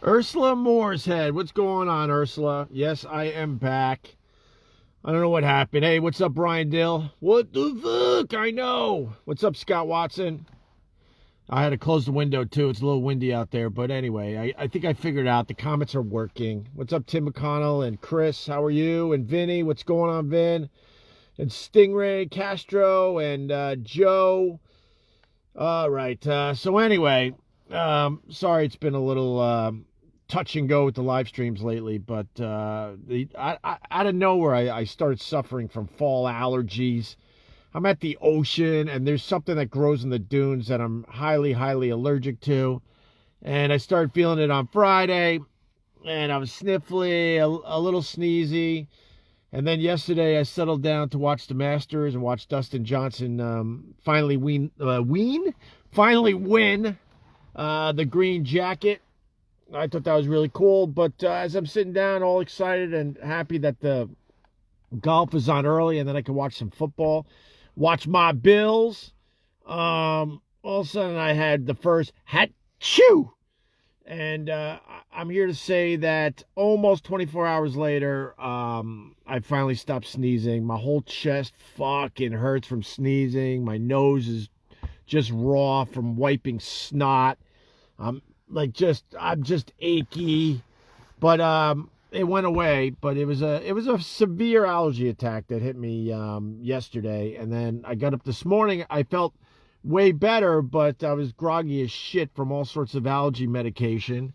Ursula Mooreshead. What's going on, Ursula? Yes, I am back. I don't know what happened. Hey, what's up, Brian Dill? What the fuck? I know. What's up, Scott Watson? I had to close the window, too. It's a little windy out there. But anyway, I think I figured out the comments are working. What's up, Tim McConnell and Chris? How are you? And Vinny, what's going on, Vin? And Stingray, Castro, and Joe. All right. So anyway, sorry it's been a little touch and go with the live streams lately, but out of nowhere, I started suffering from fall allergies. I'm at the ocean, and there's something that grows in the dunes that I'm highly, highly allergic to. And I started feeling it on Friday, and I was sniffly, a little sneezy. And then yesterday, I settled down to watch the Masters and watch Dustin Johnson finally win the green jacket. I thought that was really cool. But as I'm sitting down, all excited and happy that the golf is on early, and then I can watch some football, watch my Bills. All of a sudden, I had the first hat-chew. And I'm here to say that almost 24 hours later, I finally stopped sneezing. My whole chest fucking hurts from sneezing. My nose is just raw from wiping snot. I'm just achy. But it went away. But it was a severe allergy attack that hit me yesterday. And then I got up this morning. I felt way better, but I was groggy as shit from all sorts of allergy medication.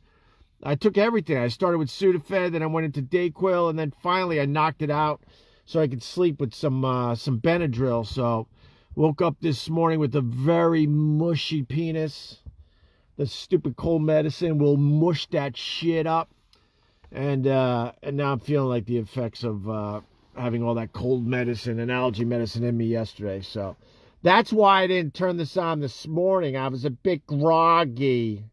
I took everything. I started with Sudafed, then I went into Dayquil, and then finally I knocked it out so I could sleep with some Benadryl. So woke up this morning with a very mushy penis. The stupid cold medicine will mush that shit up. And now I'm feeling like the effects of having all that cold medicine and allergy medicine in me yesterday. So that's why I didn't turn this on this morning. I was a bit groggy.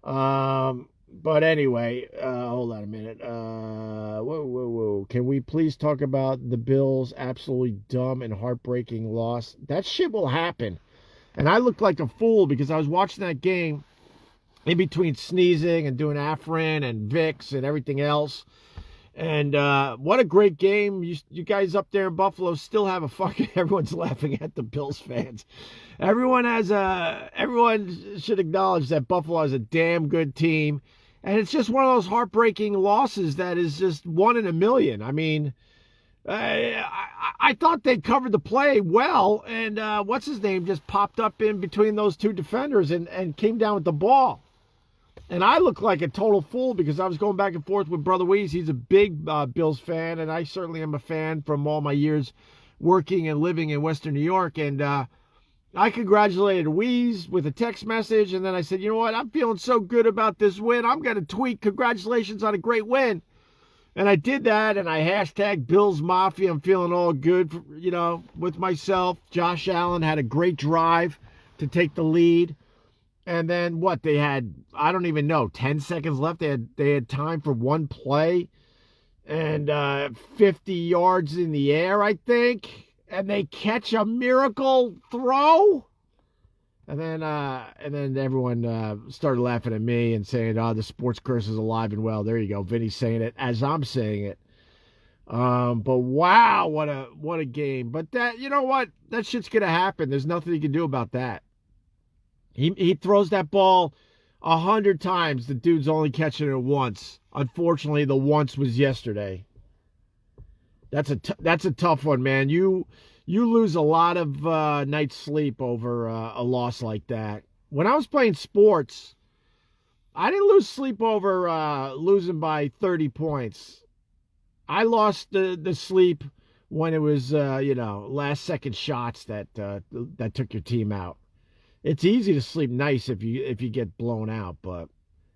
But anyway, hold on a minute. Whoa. Can we please talk about the Bills' absolutely dumb and heartbreaking loss? That shit will happen. And I looked like a fool because I was watching that game in between sneezing and doing Afrin and Vicks and everything else. And what a great game. You guys up there in Buffalo still have a fucking... Everyone's laughing at the Bills fans. Everyone should acknowledge that Buffalo has a damn good team. And it's just one of those heartbreaking losses that is just one in a million. I mean, I thought they covered the play well. And what's his name just popped up in between those two defenders and came down with the ball. And I look like a total fool because I was going back and forth with Brother Weeze. He's a big Bills fan, and I certainly am a fan from all my years working and living in Western New York. And I congratulated Weeze with a text message, and then I said, you know what, I'm feeling so good about this win, I'm going to tweet congratulations on a great win. And I did that, and I hashtagged Bills Mafia. I'm feeling all good, with myself. Josh Allen had a great drive to take the lead. And then what? They had, I don't even know, 10 seconds left. They had time for one play and 50 yards in the air, I think. And they catch a miracle throw. And then everyone started laughing at me and saying, "Oh, the sports curse is alive and well." There you go. Vinny's saying it as I'm saying it. But wow, what a game. But that, you know what? That shit's gonna happen. There's nothing you can do about that. He throws that ball 100 times. The dude's only catching it once. Unfortunately, the once was yesterday. That's a tough one, man. You lose a lot of night's sleep over a loss like that. When I was playing sports, I didn't lose sleep over losing by 30 points. I lost the sleep when it was last second shots that took your team out. It's easy to sleep nice if you get blown out, but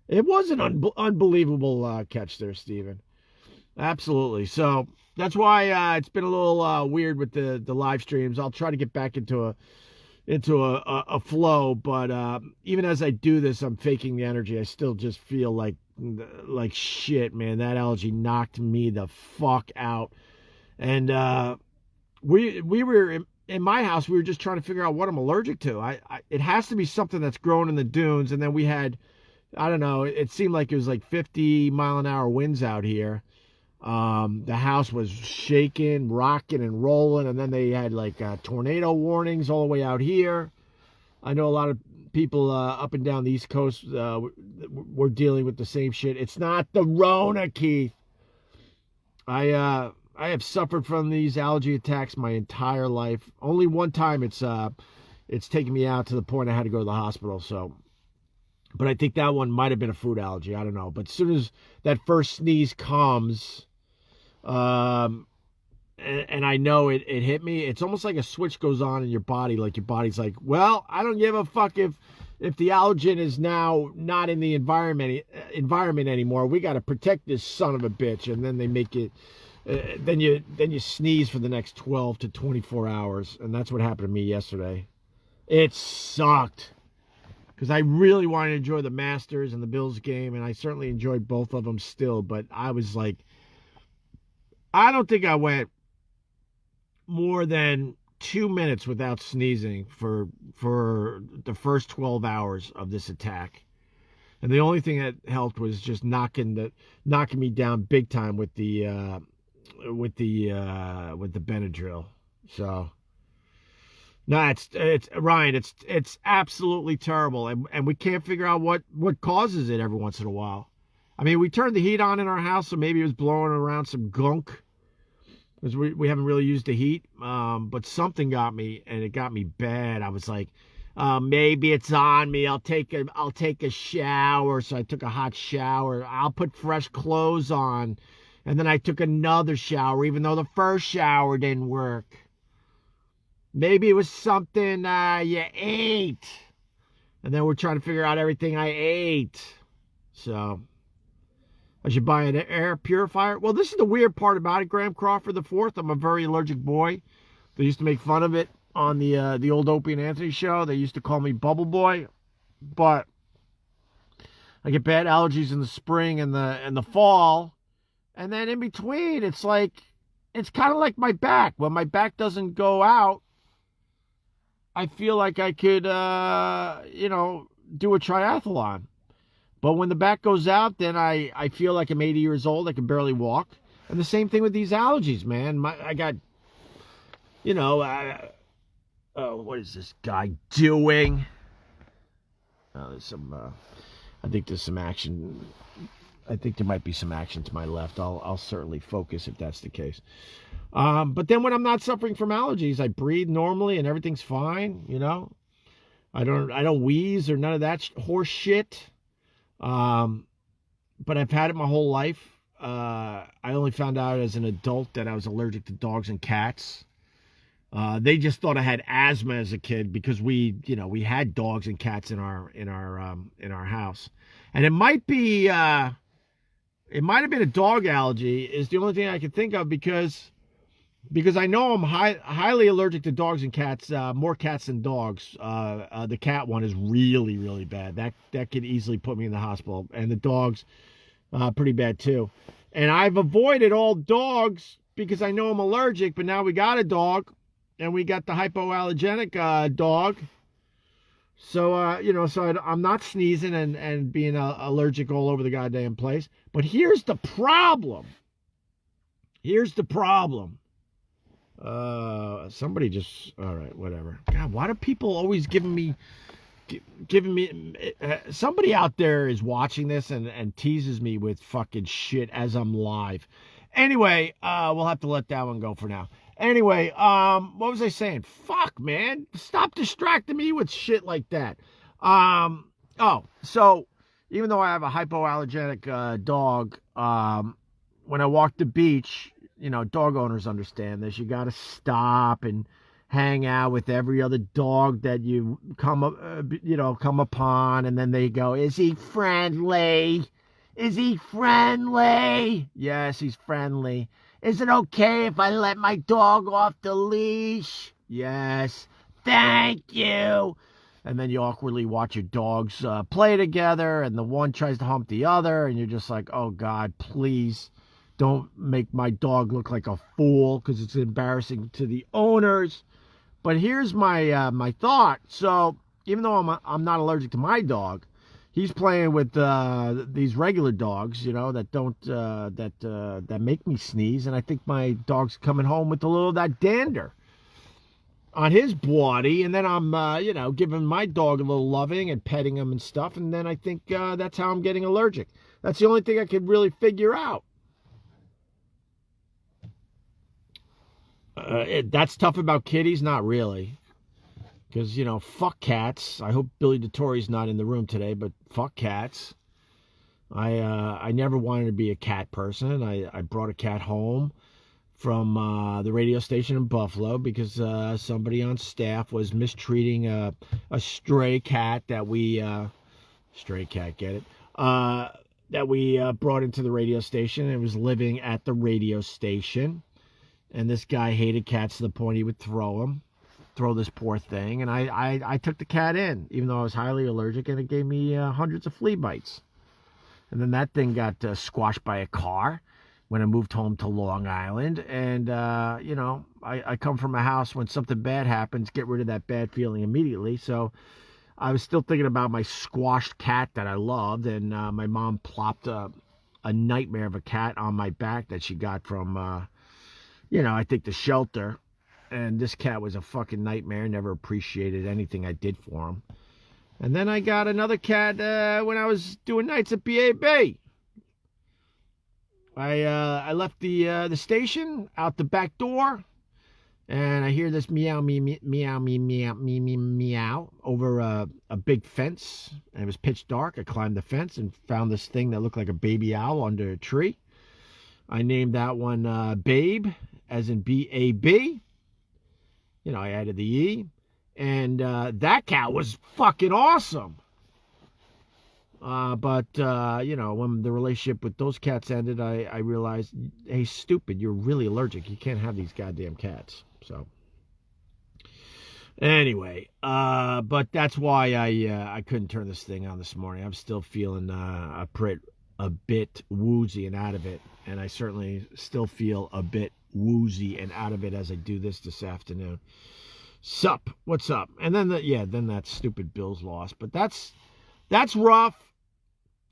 it was an unbelievable catch there, Steven. Absolutely. So that's why it's been a little weird with the live streams. I'll try to get back into a flow, but even as I do this, I'm faking the energy. I still just feel like shit, man. That allergy knocked me the fuck out, and we were in my house, we were just trying to figure out what I'm allergic to. It has to be something that's grown in the dunes. And then we had, I don't know. It seemed like it was like 50-mile-an-hour winds out here. The house was shaking, rocking, and rolling, and then they had like tornado warnings all the way out here. I know a lot of people up and down the East Coast were dealing with the same shit. It's not the Rona, Keith. I have suffered from these allergy attacks my entire life. Only one time it's taken me out to the point I had to go to the hospital. So, but I think that one might have been a food allergy. I don't know. But as soon as that first sneeze comes, and I know it hit me, it's almost like a switch goes on in your body. Like your body's like, well, I don't give a fuck if the allergen is now not in the environment anymore. We got to protect this son of a bitch. And then they make it, then you sneeze for the next 12 to 24 hours. And that's what happened to me yesterday. It sucked because I really wanted to enjoy the Masters and the Bills game. And I certainly enjoyed both of them still. But I was like, I don't think I went more than 2 minutes without sneezing for the first 12 hours of this attack. And the only thing that helped was just knocking me down big time with the Benadryl. So no, it's Ryan, it's absolutely terrible, and we can't figure out what causes it every once in a while. I mean, we turned the heat on in our house, so maybe it was blowing around some gunk, because we haven't really used the heat. But something got me, and it got me bad. I was like, maybe it's on me. I'll take a shower. So I took a hot shower. I'll put fresh clothes on. And then I took another shower, even though the first shower didn't work. Maybe it was something you ate. And then we're trying to figure out everything I ate. So I should buy an air purifier. Well, this is the weird part about it, Graham Crawford the Fourth. I'm a very allergic boy. They used to make fun of it on the old Opie and Anthony show. They used to call me Bubble Boy. But I get bad allergies in the spring and the fall. And then in between, it's kind of like my back. When my back doesn't go out, I feel like I could, do a triathlon. But when the back goes out, then I feel like I'm 80 years old. I can barely walk. And the same thing with these allergies, man. I got, what is this guy doing? There's some, I think there's some action. I think there might be some action to my left. I'll certainly focus if that's the case. But then when I'm not suffering from allergies, I breathe normally and everything's fine. I don't wheeze or none of that horse shit. But I've had it my whole life. I only found out as an adult that I was allergic to dogs and cats. They just thought I had asthma as a kid because we had dogs and cats in our house. And it might have been a dog allergy is the only thing I can think of because I know I'm highly allergic to dogs and cats, more cats than dogs. The cat one is really, really bad. That could easily put me in the hospital. And the dogs, pretty bad too. And I've avoided all dogs because I know I'm allergic, but now we got a dog, and we got the hypoallergenic dog. So, I'm not sneezing and being allergic all over the goddamn place. But here's the problem. Somebody just, all right, whatever. God, why do people always giving me, somebody out there is watching this and teases me with fucking shit as I'm live. Anyway, we'll have to let that one go for now. Anyway, what was I saying? Fuck, man. Stop distracting me with shit like that. So even though I have a hypoallergenic dog, when I walk the beach, dog owners understand this. You got to stop and hang out with every other dog that you come upon, and then they go, "Is he friendly? Is he friendly?" Yes, he's friendly. "Is it okay if I let my dog off the leash?" Yes. "Thank you." And then you awkwardly watch your dogs play together, and the one tries to hump the other, and you're just like, oh God, please don't make my dog look like a fool, because it's embarrassing to the owners. But here's my thought. So even though I'm not allergic to my dog, he's playing with these regular dogs, you know, that don't that make me sneeze, and I think my dog's coming home with a little of that dander on his body, and then I'm you know, giving my dog a little loving and petting him and stuff, and then I think that's how I'm getting allergic. That's the only thing I could really figure out. That's tough about kitties? Not really. Because, you know, fuck cats. I hope Billy DeTore's not in the room today, but fuck cats. I never wanted to be a cat person. I brought a cat home from the radio station in Buffalo because somebody on staff was mistreating a stray cat that we... stray cat, get it? That we brought into the radio station. It was living at the radio station. And this guy hated cats to the point he would throw this poor thing. And I took the cat in, even though I was highly allergic, and it gave me hundreds of flea bites. And then that thing got squashed by a car when I moved home to Long Island. And, you know, I come from a house when something bad happens, get rid of that bad feeling immediately. So I was still thinking about my squashed cat that I loved. And my mom plopped a nightmare of a cat on my back that she got from... you know, I think the shelter. And this cat was a fucking nightmare. Never appreciated anything I did for him. And then I got another cat when I was doing nights at BAB. I left the station out the back door, and I hear this meow, meow over a big fence. And it was pitch dark. I climbed the fence and found this thing that looked like a baby owl under a tree. I named that one Babe, as in B-A-B. You know, I added the E. And that cat was fucking awesome. But you know, when the relationship with those cats ended, I realized, hey, stupid, you're really allergic. You can't have these goddamn cats. So, anyway, but that's why I couldn't turn this thing on this morning. I'm still feeling a bit woozy and out of it. And I certainly still feel a bit woozy and out of it as I do this afternoon. Sup? What's up? And then then that stupid Bills loss. But that's rough.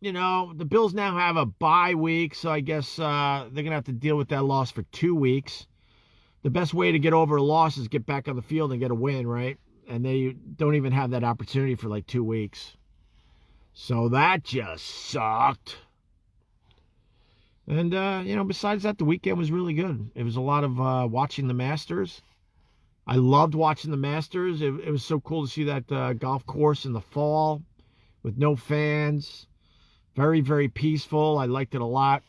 You know, the Bills now have a bye week, so I guess they're going to have to deal with that loss for 2 weeks. The best way to get over a loss is get back on the field and get a win, right? And they don't even have that opportunity for like 2 weeks. So that just sucked. And, you know, besides that, the weekend was really good. It was a lot of watching the Masters. I loved watching the Masters. It was so cool to see that golf course in the fall with no fans. Very, very peaceful. I liked it a lot.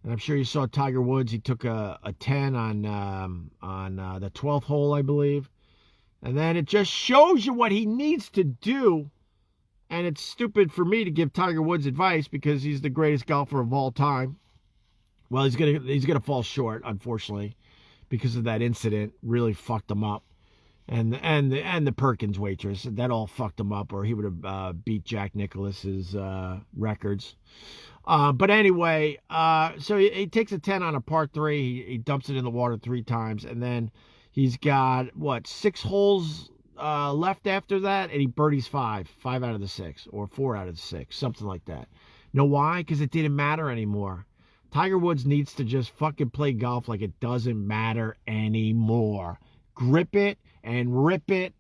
And I'm sure you saw Tiger Woods. He took a 10 on the 12th hole, I believe. And then it just shows you what he needs to do. And it's stupid for me to give Tiger Woods advice because he's the greatest golfer of all time. Well, he's gonna fall short, unfortunately, because of that incident. Really fucked him up, and the Perkins waitress, that all fucked him up, or he would have beat Jack Nicklaus's records. But anyway, so he takes a 10 on a par 3. He dumps it in the water 3 times, and then he's got 6 holes left after that, and he birdies 5 out of the 6, or 4 out of the 6, something like that. Know why? Because it didn't matter anymore. Tiger Woods needs to just fucking play golf like it doesn't matter anymore. Grip it and rip it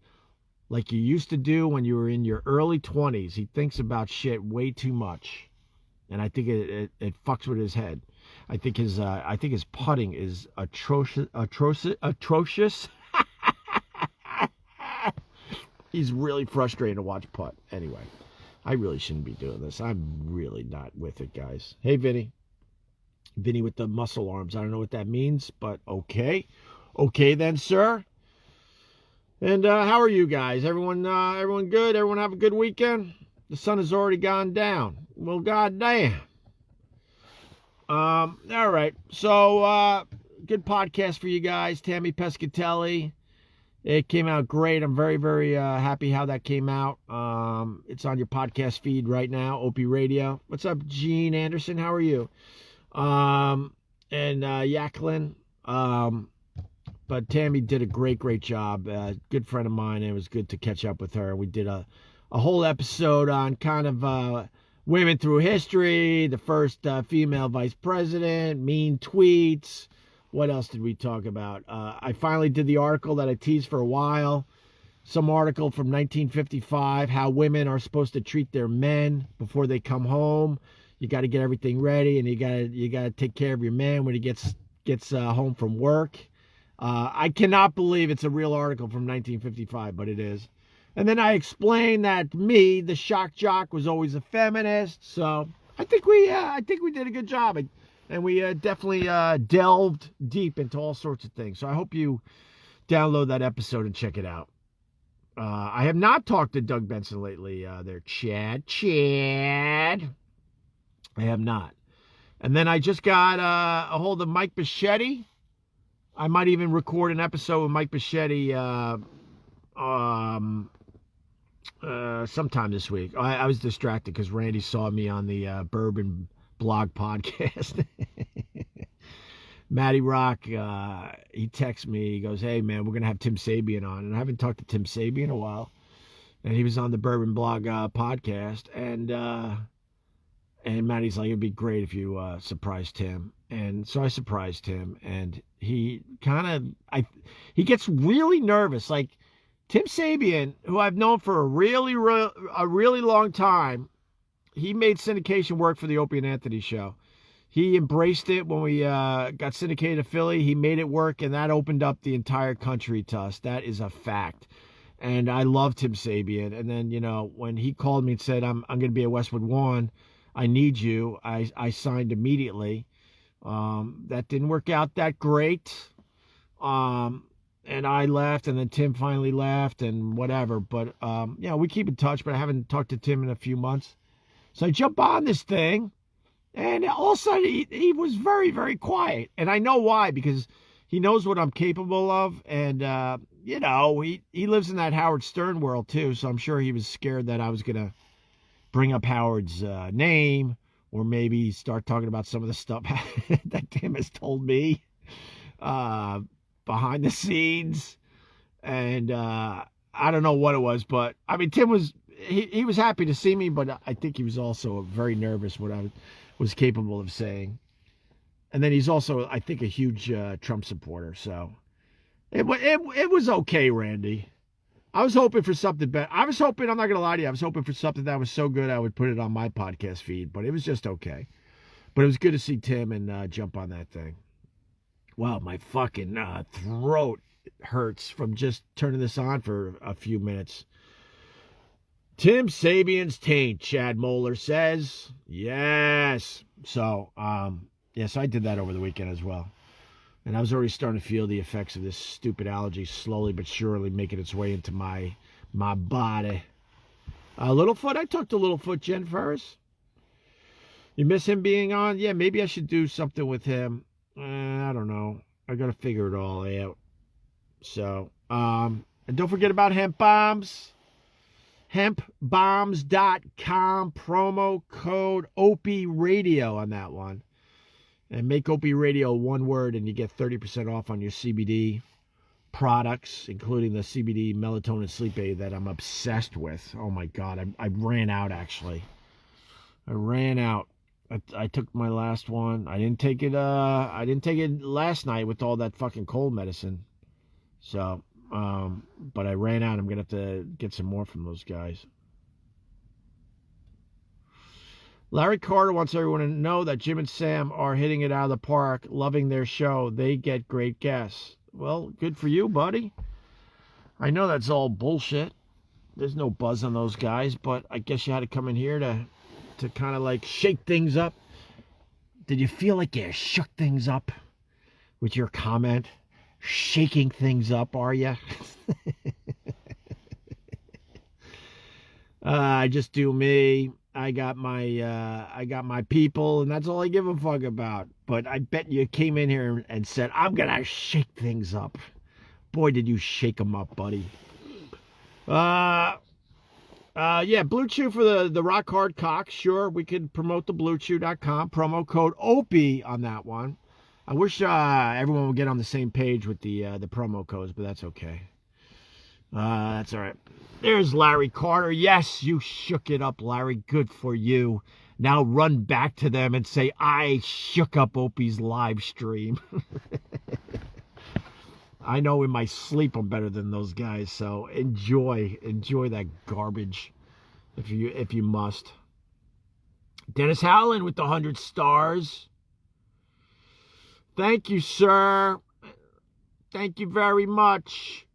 like you used to do when you were in your early 20s. He thinks about shit way too much, and I think it fucks with his head. I think his putting is atrocious. He's really frustrating to watch putt. Anyway, I really shouldn't be doing this. I'm really not with it, guys. Hey, Vinny. Vinny with the muscle arms. I don't know what that means, but okay. Okay then, sir. And how are you guys? Everyone good? Everyone have a good weekend? The sun has already gone down. Well, goddamn. All right. So, good podcast for you guys. Tammy Pescatelli. It came out great. I'm very, very happy how that came out. It's on your podcast feed right now, Opie Radio. What's up, Gene Anderson? How are you? And Jacqueline. But Tammy did a great job. Good friend of mine. And it was good to catch up with her. We did a a whole episode on kind of women through history, the first female vice president, mean tweets. What else did we talk about? I finally did the article that I teased for a while. Some article from 1955, how women are supposed to treat their men before they come home. You got to get everything ready, and you got to take care of your man when he gets home from work. I cannot believe it's a real article from 1955, but it is. And then I explained that me, the shock jock, was always a feminist. So I think we did a good job, and we definitely delved deep into all sorts of things. So I hope you download that episode and check it out. I have not talked to Doug Benson lately. There, Chad. I have not. And then I just got a hold of Mike Bichetti. I might even record an episode with Mike Bichetti sometime this week. I was distracted because Randy saw me on the Bourbon Blog podcast. Matty Rock, he texts me. He goes, "Hey, man, we're going to have Tim Sabian on." And I haven't talked to Tim Sabian in a while. And he was on the Bourbon Blog podcast. And Matty's like, "It'd be great if you surprised Tim." And so I surprised him. And he he gets really nervous. Like, Tim Sabian, who I've known for a really long time, he made syndication work for the Opie and Anthony show. He embraced it when we got syndicated to Philly. He made it work, and that opened up the entire country to us. That is a fact. And I love Tim Sabian. And then, when he called me and said, I'm going to be at Westwood One, I need you, I signed immediately. That didn't work out that great. And I left, and then Tim finally left, and whatever. But, we keep in touch, but I haven't talked to Tim in a few months. So I jump on this thing. And all of a sudden, he was very, very quiet. And I know why, because he knows what I'm capable of. And, he lives in that Howard Stern world, too. So I'm sure he was scared that I was going to bring up Howard's name, or maybe start talking about some of the stuff that Tim has told me behind the scenes. And I don't know what it was. But, I mean, Tim was he was happy to see me, but I think he was also very nervous what I was capable of saying. And then he's also, I think, a huge Trump supporter. So it was okay, Randy. I was hoping for something better. I'm not going to lie to you, I was hoping for something that was so good I would put it on my podcast feed, but it was just okay. But it was good to see Tim and jump on that thing. Wow, my fucking throat hurts from just turning this on for a few minutes. Tim Sabian's taint, Chad Moeller says. Yes. So, so I did that over the weekend as well. And I was already starting to feel the effects of this stupid allergy slowly but surely making its way into my body. Littlefoot, I talked to Littlefoot, Jen Ferris. You miss him being on? Yeah, maybe I should do something with him. I don't know. I got to figure it all out. So, and don't forget about Hemp Bombs. Hempbombs.com, promo code Opie Radio on that one. And make Opie Radio one word and you get 30% off on your CBD products, including the CBD melatonin sleep aid that I'm obsessed with. Oh my God, I ran out actually. I ran out. I took my last one. I didn't take it last night with all that fucking cold medicine. So, but I ran out. I'm going to have to get some more from those guys. Larry Carter wants everyone to know that Jim and Sam are hitting it out of the park, loving their show. They get great guests. Well, good for you, buddy. I know that's all bullshit. There's no buzz on those guys, but I guess you had to come in here to kind of like shake things up. Did you feel like you shook things up with your comment? Shaking things up, are you? I just do me. I got my people, and that's all I give a fuck about. But I bet you came in here and said, I'm gonna shake things up. Boy, did you shake them up, buddy. Blue Chew for the rock hard cock. Sure, we could promote the BlueChew.com promo code Opie on that one. I wish everyone would get on the same page with the promo codes, but that's okay. That's all right. There's Larry Carter. Yes, you shook it up, Larry. Good for you. Now run back to them and say, I shook up Opie's live stream. I know in my sleep I'm better than those guys, so enjoy that garbage if you must. Dennis Howland with the 100 stars. Thank you, sir. Thank you very much.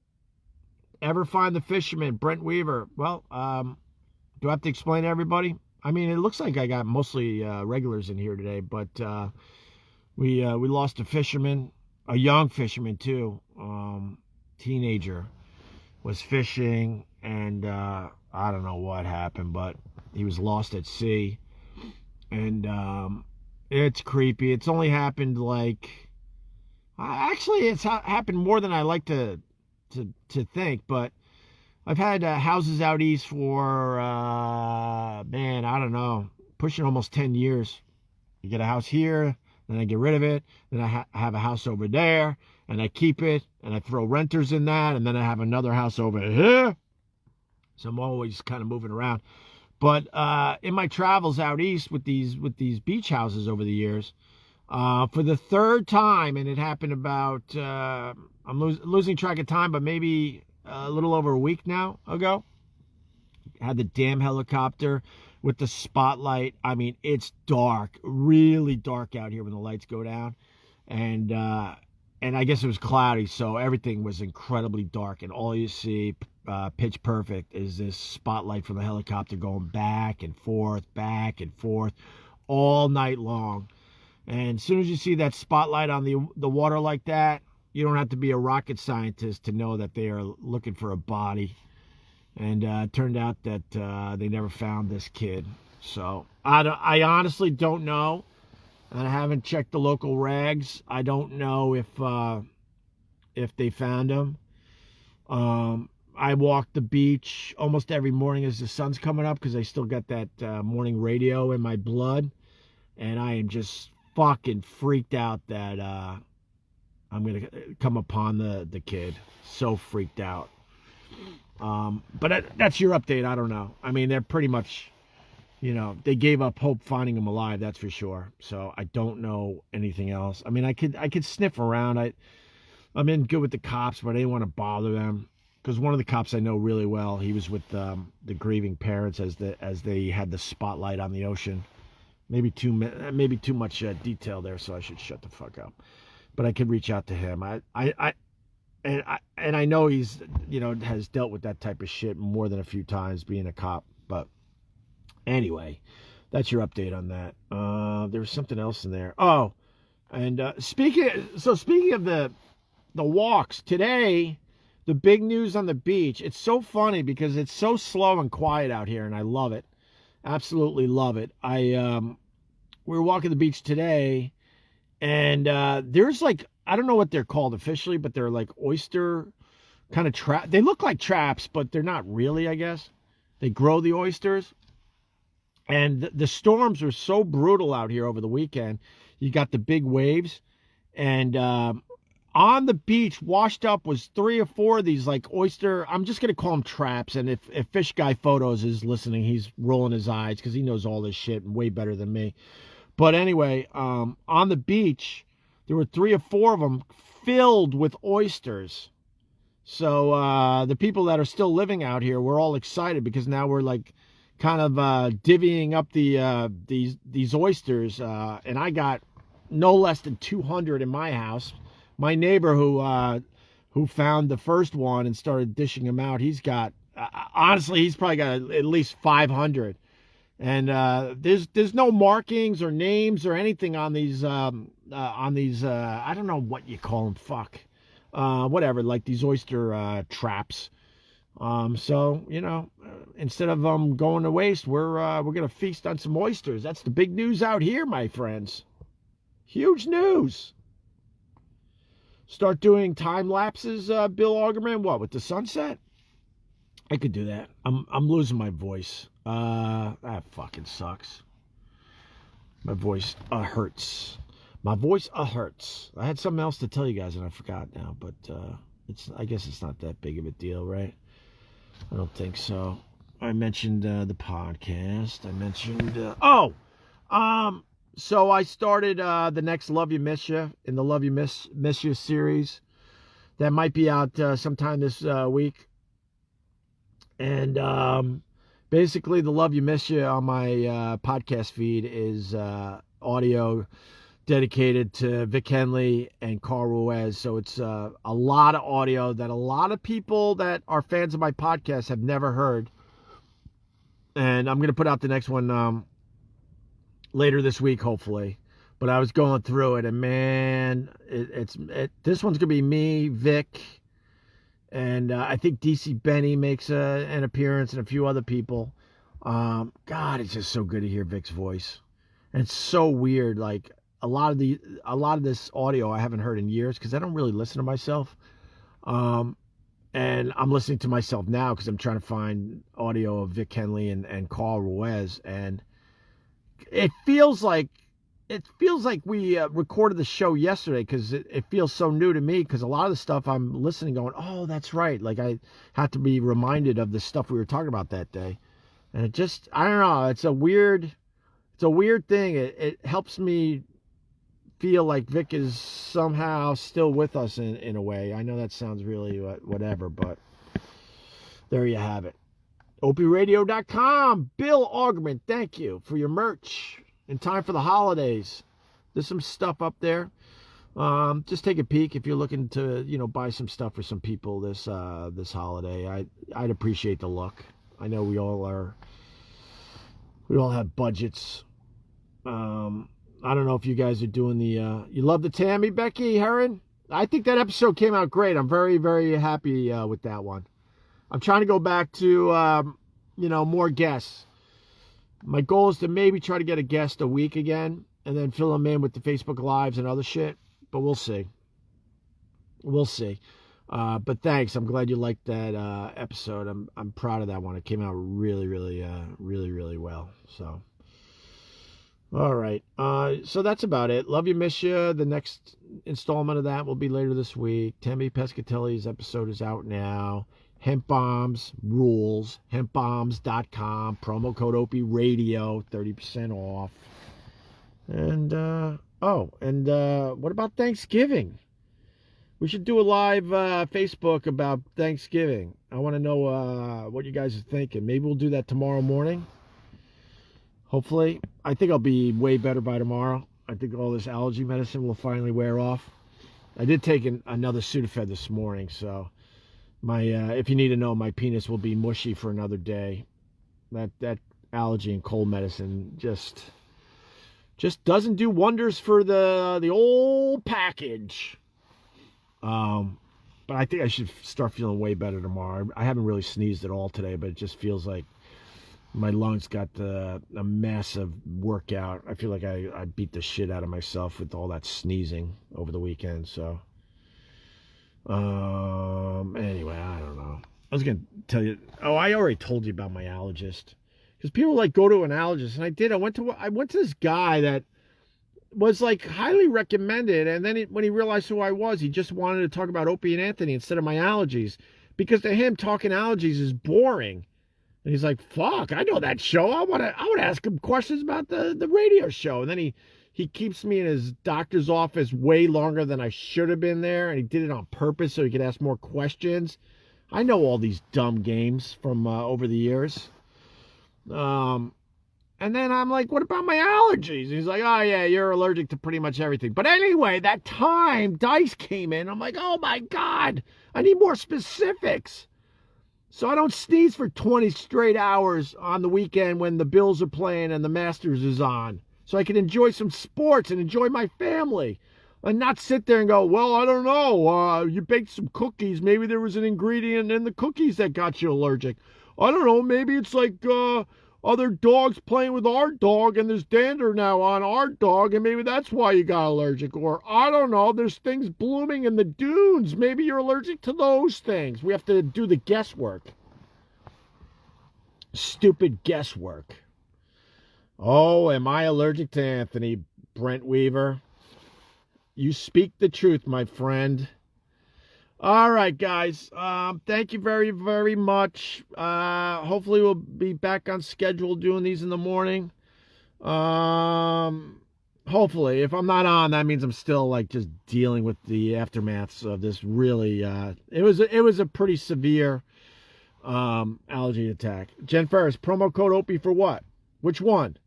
Ever find the fisherman? Brent Weaver. Well, do I have to explain to everybody? I mean, it looks like I got mostly regulars in here today, but we lost a fisherman, a young fisherman too, teenager, was fishing, and I don't know what happened, but he was lost at sea, and it's creepy. It's only happened actually it's happened more than I like to think, but I've had houses out east for, man, I don't know, pushing almost 10 years. You get a house here, then I get rid of it, then I have a house over there, and I keep it, and I throw renters in that, and then I have another house over here. So I'm always kind of moving around. But in my travels out east with these beach houses over the years, for the third time, and it happened about, I'm losing track of time, but maybe a little over a week now ago, had the damn helicopter with the spotlight. I mean, it's dark, really dark out here when the lights go down, and I guess it was cloudy, so everything was incredibly dark, and all you see, pitch perfect, is this spotlight from the helicopter going back and forth, all night long. And as soon as you see that spotlight on the water like that, you don't have to be a rocket scientist to know that they are looking for a body. And it turned out that they never found this kid. So I honestly don't know. And I haven't checked the local rags. I don't know if they found him. I walk the beach almost every morning as the sun's coming up because I still got that morning radio in my blood. And I am just fucking freaked out that I'm going to come upon the kid. So freaked out. But that's your update. I don't know. I mean, they're pretty much, they gave up hope finding him alive. That's for sure. So I don't know anything else. I mean, I could sniff around. I'm in good with the cops, but I didn't want to bother them because one of the cops I know really well, he was with the grieving parents as they had the spotlight on the ocean. Maybe too much detail there, so I should shut the fuck up. But I could reach out to him. And I know he's, has dealt with that type of shit more than a few times being a cop. But anyway, that's your update on that. There was something else in there. Oh, and speaking of the walks today, the big news on the beach. It's so funny because it's so slow and quiet out here, and I love it. Absolutely love it. We were walking the beach today, and there's I don't know what they're called officially, but they're like oyster kind of trap. They look like traps, but they're not really, I guess. They grow the oysters. And the storms were so brutal out here over the weekend. You got the big waves, and on the beach, washed up, was 3 or 4 of these oyster, I'm just going to call them traps. And if Fish Guy Photos is listening, he's rolling his eyes because he knows all this shit way better than me. But anyway, on the beach, there were 3 or 4 of them filled with oysters. So the people that are still living out here, we're all excited because now we're kind of divvying up these oysters. And I got no less than 200 in my house. My neighbor who found the first one and started dishing them out, he's got, honestly, he's probably got at least 500. And there's no markings or names or anything on these I don't know what you call them, whatever, these oyster traps. So instead of going to waste, we're gonna feast on some oysters. That's the big news out here, my friends. Huge news. Start doing time lapses, Bill Augerman. What, with the sunset? I could do that. I'm losing my voice. That fucking sucks. My voice hurts. My voice hurts. I had something else to tell you guys and I forgot now, but I guess it's not that big of a deal, right? I don't think so. I mentioned the podcast. I mentioned so I started the next Love You Miss You in the Love You Miss You series that might be out sometime this week. And basically, the Love You Miss You on my podcast feed is audio dedicated to Vic Henley and Carl Ruiz. So it's a lot of audio that a lot of people that are fans of my podcast have never heard. And I'm going to put out the next one later this week, hopefully. But I was going through it, and man, this one's going to be me, Vic, and I think DC Benny makes an appearance, and a few other people. God, it's just so good to hear Vic's voice. And it's so weird, like a lot of this audio I haven't heard in years because I don't really listen to myself. And I'm listening to myself now because I'm trying to find audio of Vic Henley and Carl Ruiz, and it feels like we recorded the show yesterday because it feels so new to me, because a lot of the stuff I'm listening going, oh, that's right. Like I had to be reminded of the stuff we were talking about that day. And it just, I don't know. It's a weird thing. It helps me feel like Vic is somehow still with us in a way. I know that sounds really whatever, but there you have it. OpieRadio.com. Bill Augerman, thank you for your merch in time for the holidays. There's some stuff up there. Just take a peek if you're looking to, buy some stuff for some people this holiday. I'd appreciate the look. I know we all have budgets. I don't know if you guys are doing you love the Tammy, Becky Heron? I think that episode came out great. I'm very, very happy with that one. I'm trying to go back to, more guests. My goal is to maybe try to get a guest a week again and then fill them in with the Facebook Lives and other shit. But we'll see. But thanks. I'm glad you liked that episode. I'm proud of that one. It came out really, really, really, really well. So, all right. So that's about it. Love You, Miss You. The next installment of that will be later this week. Tammy Pescatelli's episode is out now. Hemp Bombs rules. Hempbombs.com. Promo code Opie Radio. 30% off. And what about Thanksgiving? We should do a live Facebook about Thanksgiving. I want to know what you guys are thinking. Maybe we'll do that tomorrow morning. Hopefully. I think I'll be way better by tomorrow. I think all this allergy medicine will finally wear off. I did take another Sudafed this morning, so my if you need to know, my penis will be mushy for another day. That allergy and cold medicine just doesn't do wonders for the old package. But I think I should start feeling way better tomorrow. I haven't really sneezed at all today, but it just feels like my lungs got a massive workout. I feel like I beat the shit out of myself with all that sneezing over the weekend. So, anyway, I don't know. I was going to tell you. Oh, I already told you about my allergist. Because people go to an allergist, and I did. I went to this guy that was highly recommended, and then when he realized who I was, he just wanted to talk about Opie and Anthony instead of my allergies, because to him talking allergies is boring. And he's like, fuck, I know that show. I want to ask him questions about the radio show. And then he keeps me in his doctor's office way longer than I should have been there, and he did it on purpose so he could ask more questions. I know all these dumb games from over the years. And then I'm like, what about my allergies? And he's like, oh, yeah, you're allergic to pretty much everything. But anyway, that time Dice came in. I'm like, oh, my God, I need more specifics. So I don't sneeze for 20 straight hours on the weekend when the Bills are playing and the Masters is on. So I can enjoy some sports and enjoy my family. And not sit there and go, well, I don't know. You baked some cookies. Maybe there was an ingredient in the cookies that got you allergic. I don't know. Maybe it's other dogs playing with our dog, and there's dander now on our dog, and maybe that's why you got allergic. Or, I don't know, there's things blooming in the dunes. Maybe you're allergic to those things. We have to do the guesswork. Stupid guesswork. Oh, am I allergic to Anthony, Brent Weaver? You speak the truth, my friend. All right, guys. Thank you very, very much. Hopefully we'll be back on schedule doing these in the morning. Hopefully. If I'm not on, that means I'm still like just dealing with the aftermaths of this really it was a pretty severe allergy attack. Jen Ferris, promo code Opie for what? Which one?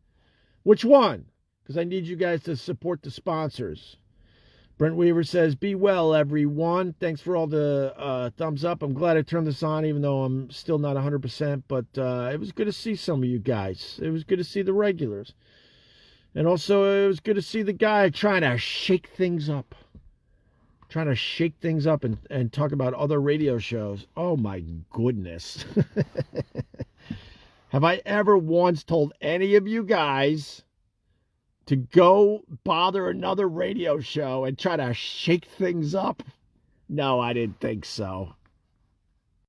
Which one? Because I need you guys to support the sponsors. Brent Weaver says, be well, everyone. Thanks for all the thumbs up. I'm glad I turned this on, even though I'm still not 100%. But it was good to see some of you guys. It was good to see the regulars. And also, it was good to see the guy trying to shake things up. Trying to shake things up and talk about other radio shows. Oh, my goodness. Have I ever once told any of you guys to go bother another radio show and try to shake things up? No, I didn't think so.